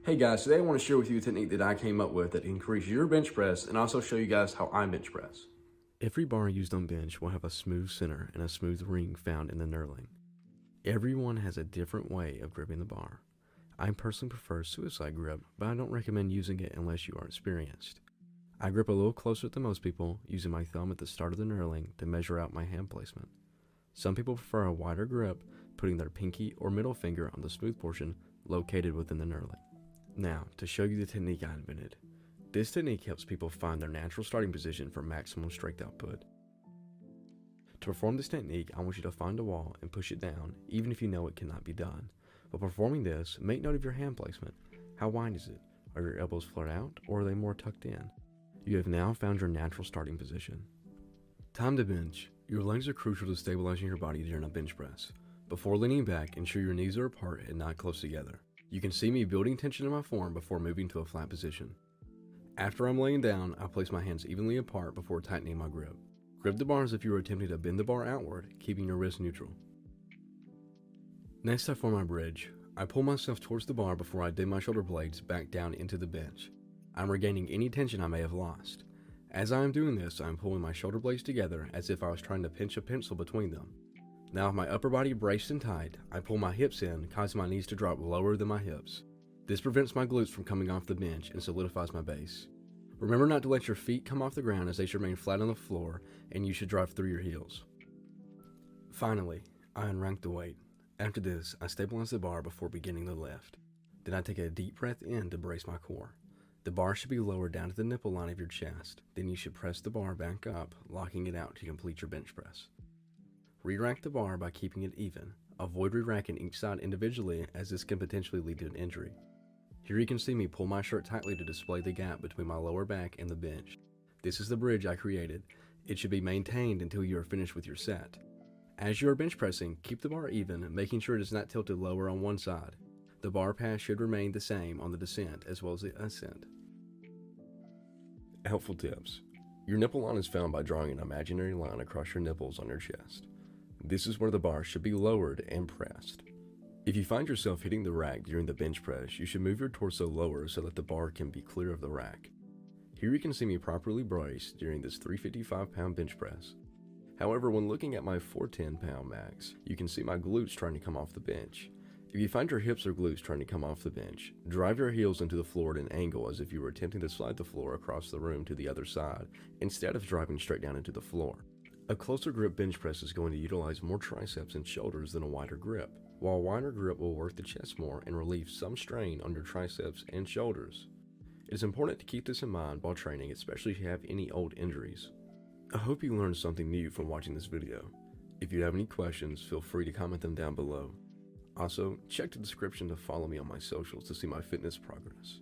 Hey guys, today I want to share with you a technique that I came up with that increases your bench press and also show you guys how I bench press. Every bar used on bench will have a smooth center and a smooth ring found in the knurling. Everyone has a different way of gripping the bar. I personally prefer suicide grip, but I don't recommend using it unless you are experienced. I grip a little closer than most people, using my thumb at the start of the knurling to measure out my hand placement. Some people prefer a wider grip, putting their pinky or middle finger on the smooth portion located within the knurling. Now, to show you the technique I invented. This technique helps people find their natural starting position for maximum strength output. To perform this technique, I want you to find a wall and push it down, even if you know it cannot be done. While performing this, make note of your hand placement. How wide is it? Are your elbows flared out, or are they more tucked in? You have now found your natural starting position. Time to bench. Your legs are crucial to stabilizing your body during a bench press. Before leaning back, ensure your knees are apart and not close together. You can see me building tension in my form before moving to a flat position. After I'm laying down, I place my hands evenly apart before tightening my grip. Grip the bar as if you were attempting to bend the bar outward, keeping your wrist neutral. Next, I form my bridge. I pull myself towards the bar before I dig my shoulder blades back down into the bench. I'm regaining any tension I may have lost. As I am doing this, I am pulling my shoulder blades together as if I was trying to pinch a pencil between them. Now with my upper body braced and tight, I pull my hips in, causing my knees to drop lower than my hips. This prevents my glutes from coming off the bench and solidifies my base. Remember not to let your feet come off the ground, as they should remain flat on the floor, and you should drive through your heels. Finally, I unrank the weight. After this, I stabilize the bar before beginning the lift. Then I take a deep breath in to brace my core. The bar should be lowered down to the nipple line of your chest. Then you should press the bar back up, locking it out to complete your bench press. Re-rack the bar by keeping it even. Avoid re-racking each side individually, as this can potentially lead to an injury. Here you can see me pull my shirt tightly to display the gap between my lower back and the bench. This is the bridge I created. It should be maintained until you are finished with your set. As you are bench pressing, keep the bar even, making sure it is not tilted lower on one side. The bar pass should remain the same on the descent as well as the ascent. Helpful tips. Your nipple line is found by drawing an imaginary line across your nipples on your chest. This is where the bar should be lowered and pressed. If you find yourself hitting the rack during the bench press, you should move your torso lower so that the bar can be clear of the rack. Here you can see me properly braced during this 355-pound bench press. However, when looking at my 410-pound max, you can see my glutes trying to come off the bench. If you find your hips or glutes trying to come off the bench, drive your heels into the floor at an angle as if you were attempting to slide the floor across the room to the other side, instead of driving straight down into the floor. A closer grip bench press is going to utilize more triceps and shoulders than a wider grip, while a wider grip will work the chest more and relieve some strain on your triceps and shoulders. It is important to keep this in mind while training, especially if you have any old injuries. I hope you learned something new from watching this video. If you have any questions, feel free to comment them down below. Also, check the description to follow me on my socials to see my fitness progress.